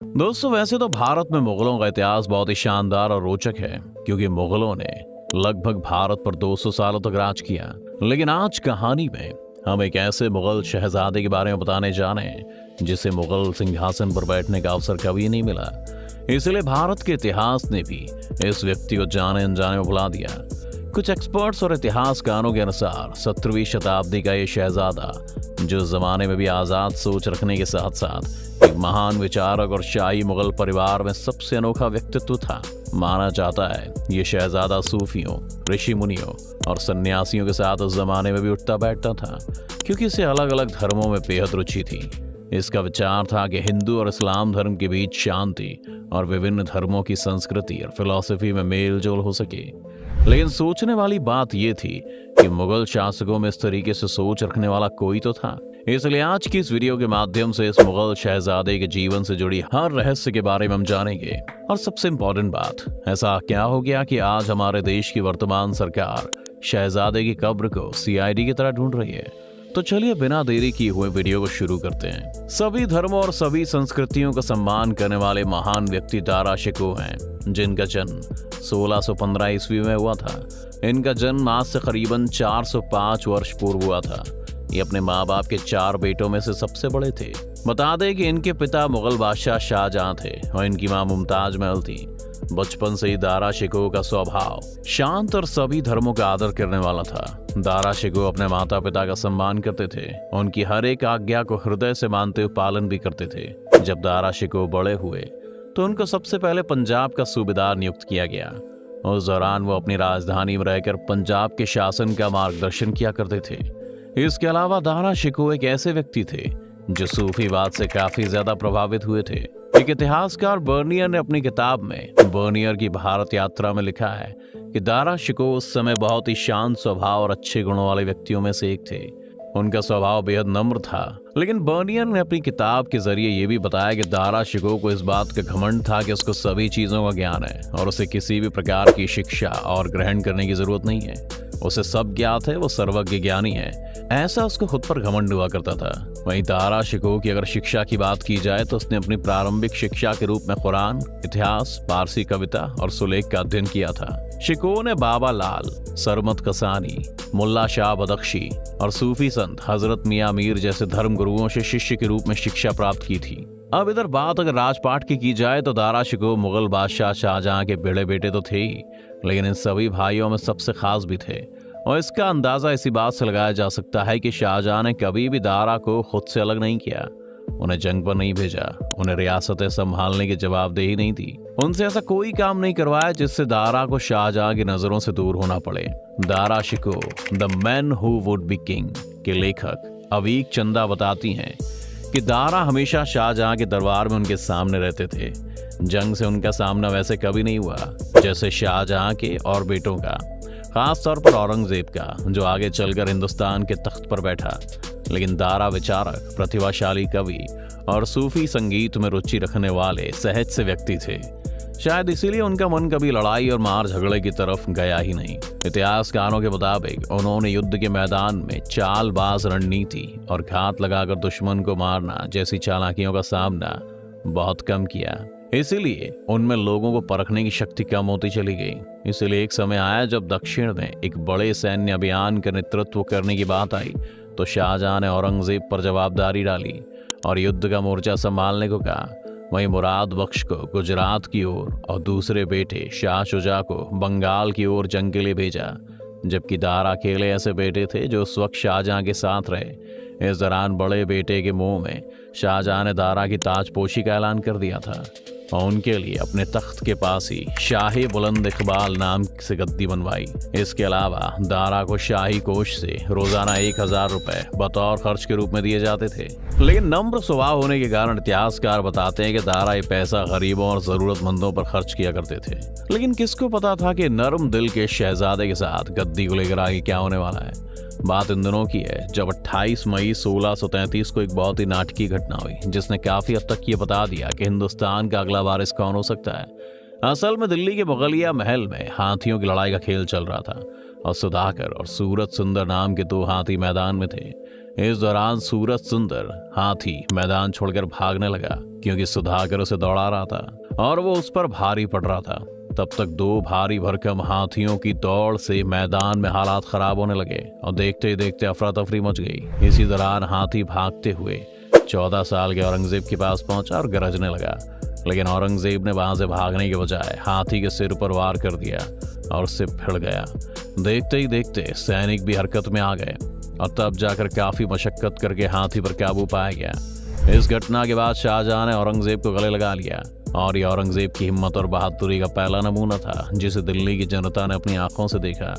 दोस्तों, वैसे तो भारत में मुगलों का इतिहास बहुत ही शानदार और रोचक है, क्योंकि मुगलों ने लगभग भारत पर 200 सालों तक राज किया। लेकिन आज कहानी में हम एक ऐसे मुगल शहजादे के बारे में बताने जा रहे हैं जिसे मुगल सिंहासन पर बैठने का अवसर कभी नहीं मिला। इसलिए भारत के इतिहास ने भी इस व्यक्ति को जाने अनजाने में भुला दिया। कुछ एक्सपर्ट्स और इतिहासकारों के अनुसार 17वीं शताब्दी का ये शहजादा, जो उस जमाने में भी आजाद सोच रखने के साथ साथ एक महान विचारक और शाही मुगल परिवार में सबसे अनोखा व्यक्तित्व था। माना जाता है ये शहजादा सूफियों, ऋषि मुनियों और सन्यासियों के साथ उस जमाने में भी उठता बैठता था, क्योंकि इसे अलग अलग धर्मों में बेहद रुचि थी। इसका विचार था कि हिंदू और इस्लाम धर्म के बीच शांति और विभिन्न धर्मों की संस्कृति और फिलॉसफी में मेल जोल हो सके। लेकिन सोचने वाली बात यह थी कि मुगल शासकों में इस तरीके से सोच रखने वाला कोई तो था। इसलिए आज की इस वीडियो के माध्यम से इस मुगल शहजादे के जीवन से जुड़ी हर रहस्य के बारे में हम जानेंगे। और सबसे इम्पोर्टेंट बात, ऐसा क्या हो गया कि आज हमारे देश की वर्तमान सरकार शहजादे की कब्र को सीआईडी की तरह ढूंढ रही है। तो चलिए बिना देरी किए हुए वीडियो को शुरू करते हैं। सभी धर्मों और सभी संस्कृतियों का सम्मान करने वाले महान व्यक्ति दारा शिकोह हैं, जिनका जन्म 1615 ईस्वी में हुआ था। इनका जन्म आज से करीबन 405 वर्ष पूर्व हुआ था। ये अपने माँ बाप के 4 बेटों में से सबसे बड़े थे। बता दें कि इनके पिता मुगल बादशाह शाहजहां थे और इनकी माँ मुमताज महल थी। बचपन से ही दारा शिकोह का स्वभाव शांत और सभी धर्मों का आदर करने वाला था। दारा शिकोह अपने माता पिता का सम्मान करते थे, उनकी हर एक आज्ञा को हृदय से मानते हुए पालन भी करते थे। जब दारा शिकोह बड़े हुए तो उनको सबसे पहले पंजाब का सूबेदार नियुक्त किया गया। उस दौरान वो अपनी राजधानी में रहकर पंजाब के शासन का मार्गदर्शन किया करते थे। इसके अलावा दारा शिकोह एक ऐसे व्यक्ति थे जो सूफीवाद से काफी ज्यादा प्रभावित हुए थे। एक इतिहासकार बर्नियर ने अपनी किताब में बर्नियर की भारत यात्रा में लिखा है कि दारा शिकोह उस समय बहुत ही शांत स्वभाव और अच्छे गुणों वाले व्यक्तियों में से एक थे। उनका स्वभाव बेहद नम्र था। लेकिन बर्नियर ने अपनी किताब के जरिए ये भी बताया कि दारा शिकोह को इस बात का घमंड था कि उसको सभी चीजों का ज्ञान है और उसे किसी भी प्रकार की शिक्षा और ग्रहण करने की जरूरत नहीं है। उसे सब ज्ञात है, वो सर्वज्ञ ज्ञानी है, ऐसा उसको खुद पर घमंड हुआ करता था। वहीं दारा शिकोह की अगर शिक्षा की बात की जाए तो उसने अपनी प्रारंभिक शिक्षा के रूप में कुरान, इतिहास, पारसी कविता और सुलेख का अध्ययन किया था। शिकोह ने बाबा लाल, सरमत कसानी, मुल्ला शाह बदख्शी और सूफी संत हजरत मियां मीर जैसे धर्म गुरुओं से शिष्य के रूप में शिक्षा प्राप्त की थी। अब इधर बात अगर राजपाट की जाए तो दारा शिकोह मुगल बादशाह शाहजहां के बड़े बेटे तो थे ही, लेकिन इन सभी भाइयों में सबसे खास भी थे। और इसका अंदाजा इसी बात से लगाया जा सकता है कि शाहजहां ने कभी भी दारा को खुद से अलग नहीं किया, उन्हें जंग पर नहीं भेजा, उन्हें रियासतें संभालने की जवाबदेही नहीं दी, उनसे ऐसा कोई काम नहीं करवाया जिससे दारा को शाहजहां की नजरों से दूर होना पड़े। Dara Shikoh the man who would be king के लेखक अवीक चंदा बताती हैं कि दारा हमेशा शाहजहां के दरबार में उनके सामने रहते थे। जंग से उनका सामना वैसे कभी नहीं हुआ जैसे शाहजहां के और बेटों का, खास तौर पर औरंगजेब का, जो आगे चलकर हिंदुस्तान के तख्त पर बैठा। लेकिन दारा विचारक, प्रतिभाशाली कवि और सूफी संगीत में रुचि रखने वाले सहज से व्यक्ति थे। शायद इसीलिए उनका मन कभी लड़ाई और मार झगड़े की तरफ गया ही नहीं। इतिहासकारों के मुताबिक उन्होंने युद्ध के मैदान में चालबाज रणनीति और घात लगाकर दुश्मन को मारना जैसी चालाकियों का सामना बहुत कम किया। इसीलिए उनमें लोगों को परखने की शक्ति कम होती चली गई। इसलिए एक समय आया जब दक्षिण में एक बड़े सैन्य अभियान का नेतृत्व करने की बात आई तो शाहजहां ने औरंगजेब पर जवाबदारी डाली और युद्ध का मोर्चा संभालने को कहा। वहीं मुराद बख्श को गुजरात की ओर और दूसरे बेटे शाह शुजा को बंगाल की ओर जंग के लिए भेजा, जबकि दारा अकेले ऐसे बेटे थे जो उस वक्त शाहजहां के साथ रहे। इस दौरान बड़े बेटे के मुंह में शाहजहां ने दारा की ताजपोशी का ऐलान कर दिया था और उनके लिए अपने तख्त के पास ही शाही बुलंद इकबाल नाम से गद्दी बनवाई। इसके अलावा दारा को शाही कोष से रोजाना 1000 रुपए बतौर खर्च के रूप में दिए जाते थे। लेकिन नम्र स्वभाव होने के कारण इतिहासकार बताते हैं कि दारा ये पैसा गरीबों और जरूरतमंदों पर खर्च किया करते थे। लेकिन किसको पता था कि नरम दिल के शहजादे के साथ गद्दी को लेकर आगे क्या होने वाला है। बात इन दिनों की है जब 28 मई 1633 को एक बहुत ही नाटकीय घटना हुई, जिसने काफी हद तक ये बता दिया कि हिंदुस्तान का अगला वारिस कौन हो सकता है। असल में दिल्ली के मुगलिया महल में हाथियों की लड़ाई का खेल चल रहा था और सुधाकर और सूरत सुंदर नाम के 2 हाथी मैदान में थे। इस दौरान सूरज सुंदर हाथी मैदान छोड़कर भागने लगा क्योंकि सुधाकर उसे दौड़ा रहा था और वो उस पर भारी पड़ रहा था। तब तक दो भारी भरकम हाथियों की दौड़ से मैदान में हालात खराब होने लगे और देखते ही देखते अफरा तफरी मच गई। इसी दौरान हाथी भागते हुए 14 साल के औरंगजेब के पास पहुंचा और गरजने लगा, लेकिन औरंगजेब ने वहां से भागने के बजाय हाथी के सिर पर वार कर दिया और उससे भिड़ गया। देखते ही देखते सैनिक भी हरकत में आ गए और तब जाकर काफी मशक्कत करके हाथी पर काबू पाया गया। इस घटना के बाद शाहजहां ने औरंगजेब को गले लगा लिया और ये औरंगजेब की हिम्मत और बहादुरी का पहला नमूना था जिसे दिल्ली की जनता ने अपनी आंखों से देखा।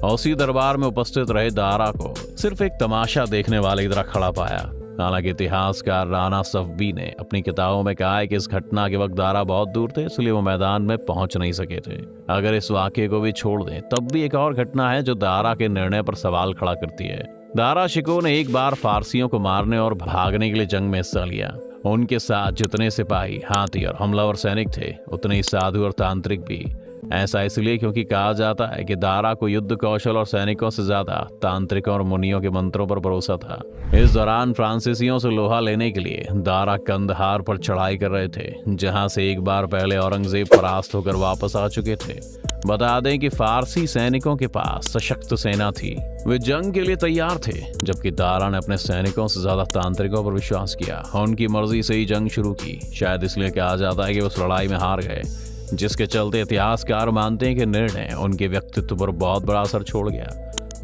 और उसी दरबार में उपस्थित रहे दारा को सिर्फ एक तमाशा देखने वाले की तरह खड़ा पाया। हालांकि इतिहासकार राणा सफवी ने अपनी किताबों में कहा है कि इस घटना के वक्त दारा बहुत दूर थे, इसलिए वो मैदान में पहुंच नहीं सके थे। अगर इस वाक्य को भी छोड़ दें तब भी एक और घटना है जो दारा के निर्णय पर सवाल खड़ा करती है। दारा शिकोह ने एक बार फारसियों को मारने और भागने के लिए जंग में हिस्सा लिया। उनके साथ जितने सिपाही, हाथी और हमलावर सैनिक थे उतने ही साधु और तांत्रिक भी। ऐसा इसलिए क्योंकि कहा जाता है कि दारा को युद्ध कौशल और सैनिकों से ज्यादा तांत्रिकों और मुनियों के मंत्रों पर भरोसा था। इस दौरान फ्रांसीसियों से लोहा लेने के लिए दारा कंदहार पर चढ़ाई कर रहे थे, जहां से एक बार पहले औरंगजेब परास्त होकर वापस आ चुके थे। बता दें कि फारसी सैनिकों के पास सशक्त सेना थी, वे जंग के लिए तैयार थे, जबकि दारा ने अपने सैनिकों से ज्यादा तांत्रिकों पर विश्वास किया और उनकी मर्जी से ही जंग शुरू की। शायद इसलिए कहा जाता है कि उस लड़ाई में हार गए, जिसके चलते इतिहासकार मानते हैं कि निर्णय उनके व्यक्तित्व पर बहुत बड़ा असर छोड़ गया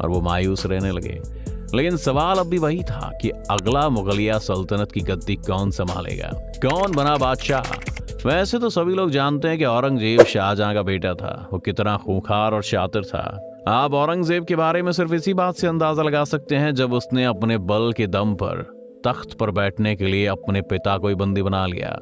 और वो मायूस रहने लगे। लेकिन सवाल अब भी वही था कि अगला मुगलिया सल्तनत की गद्दी कौन संभालेगा, कौन बना बादशाह। वैसे तो सभी लोग जानते हैं कि औरंगजेब शाहजहां का बेटा था, वो कितना खूंखार और शातिर था। आप औरंगजेब के बारे में सिर्फ इसी बात से अंदाजा लगा सकते हैं जब उसने अपने बल के दम पर तख्त पर बैठने के लिए अपने पिता को ही बंदी बना लिया।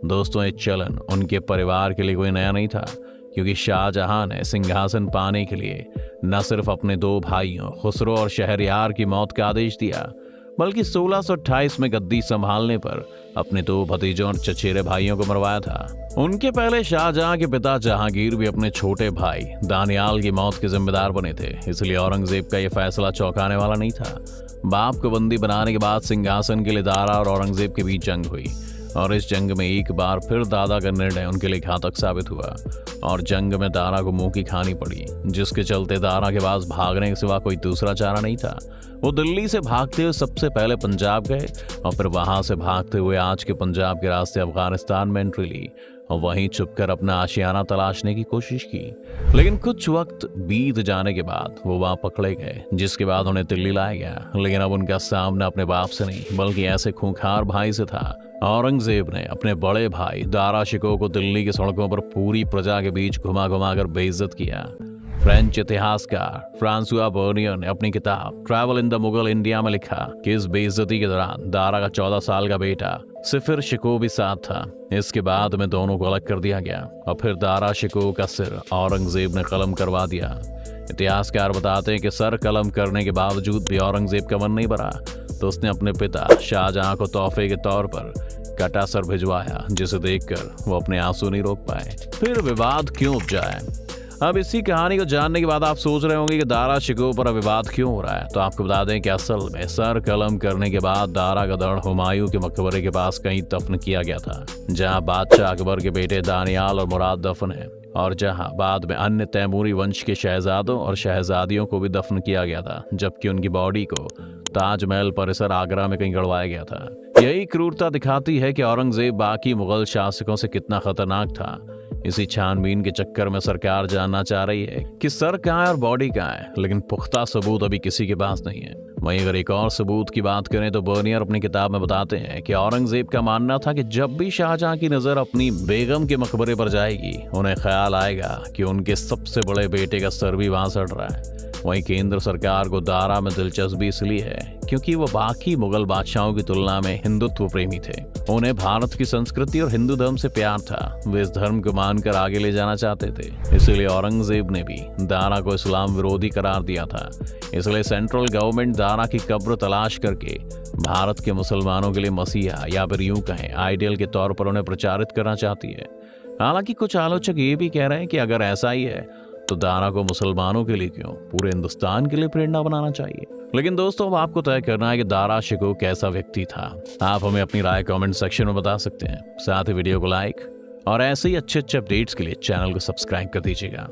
दोस्तों, ये चलन उनके परिवार के लिए कोई नया नहीं था, क्योंकि शाहजहां ने सिंहासन पाने के लिए न सिर्फ अपने दो भाइयों खुसरो और शहरयार की मौत का आदेश दिया, बल्कि 1628 में गद्दी संभालने पर अपने दो भतीजों और चचेरे भाइयों को मरवाया था। उनके पहले शाहजहां के पिता जहांगीर भी अपने छोटे भाई दानियाल की मौत के जिम्मेदार बने थे, इसलिए औरंगजेब का यह फैसला चौंकाने वाला नहीं था। बाप को बंदी बनाने के बाद सिंहासन के लिए दारा और औरंगजेब के बीच जंग हुई और इस जंग में एक बार फिर दादा का निर्णय उनके लिए घातक साबित हुआ और जंग में दारा को मुंह की खानी पड़ी, जिसके चलते दारा के पास भागने के सिवा कोई दूसरा चारा नहीं था। वो दिल्ली से भागते हुए सबसे पहले पंजाब गए और फिर वहां से भागते हुए आज के पंजाब के रास्ते अफगानिस्तान में एंट्री ली और वहीं छुपकर अपना आशियाना तलाशने की कोशिश की। लेकिन कुछ वक्त बीत जाने के बाद वो वहां पकड़े गए, जिसके बाद उन्हें दिल्ली लाया गया। लेकिन अब उनका सामना अपने बाप से नहीं बल्कि ऐसे खूंखार भाई से था। औरंगजेब ने अपने बड़े भाई दारा शिकोह को दिल्ली की सड़कों पर पूरी प्रजा के बीच घुमा घुमा कर बेइज्जत किया। फ्रेंच इतिहासकार फ्रांसुआ बर्नियर ने अपनी किताब travel in the Mughal India में लिखा कि इस बेइज्जती के दौरान दारा का 14 साल का बेटा सिफिर शिकोह भी साथ था। इसके बाद में दोनों को अलग कर दिया गया और फिर दारा शिकोह का सिर औरंगजेब ने कलम करवा दिया। इतिहासकार बताते हैं कि सर कलम करने के बावजूद भी औरंगजेब का मन नहीं भरा, तो उसने अपने पिता शाहजहां को तोहफे के तौर पर कटा सर भिजवाया, जिसे देखकर वो अपने आंसू नहीं रोक पाए। फिर विवाद क्यों उपजाए? अब इसी कहानी को जानने के बाद आप सोच रहे होंगे कि दारा शिकोह पर विवाद क्यों हो रहा है, तो आपको बता दें कि असल में सर कलम करने के बाद दारा का धड़ हुमायूं के मकबरे के पास कहीं दफन किया गया था, जहां बादशाह अकबर के बेटे दानियाल और मुराद दफन है और जहां बाद में अन्य तैमूरी वंश के शहजादों और शहजादियों को भी दफन किया गया था, जबकि उनकी बॉडी को ताजमहल परिसर आगरा में कहीं गड़वाया गया था। यही क्रूरता दिखाती है कि औरंगजेब बाकी मुगल शासकों से कितना खतरनाक था। इसी छानबीन के चक्कर में सरकार जानना चाह रही है कि सर कहाँ है और बॉडी कहाँ है, लेकिन पुख्ता सबूत अभी किसी के पास नहीं है। वहीं अगर एक और सबूत की बात करें तो बर्नियर अपनी किताब में बताते हैं कि औरंगजेब का मानना था कि जब भी शाहजहां की नजर अपनी बेगम के मकबरे पर जाएगी, उन्हें ख्याल आएगा कि उनके सबसे बड़े बेटे का सर भी वहां सड़ रहा है। वहीं केंद्र सरकार को दारा में दिलचस्पी इसलिए है क्योंकि वो बाकी मुगल बादशाहों की तुलना में हिंदुत्व प्रेमी थे। उन्हें भारत की संस्कृति और हिंदू धर्म से प्यार था, वे इस धर्म को मानकर आगे ले जाना चाहते थे। इसलिए औरंगजेब ने भी दारा को इस्लाम विरोधी करार दिया था। इसलिए सेंट्रल गवर्नमेंट दारा की कब्र तलाश करके भारत के मुसलमानों के लिए मसीहा या फिर यूं कहें आइडियल के तौर पर उन्हें प्रचारित करना चाहती है। हालांकि कुछ आलोचक ये भी कह रहे हैं कि अगर ऐसा ही है तो दारा को मुसलमानों के लिए क्यों, पूरे हिंदुस्तान के लिए प्रेरणा बनाना चाहिए। लेकिन दोस्तों अब आपको तय करना है कि दारा शिकोह कैसा व्यक्ति था। आप हमें अपनी राय कमेंट सेक्शन में बता सकते हैं। साथ ही वीडियो को लाइक और ऐसे ही अच्छे अच्छे अपडेट्स के लिए चैनल को सब्सक्राइब कर दीजिएगा।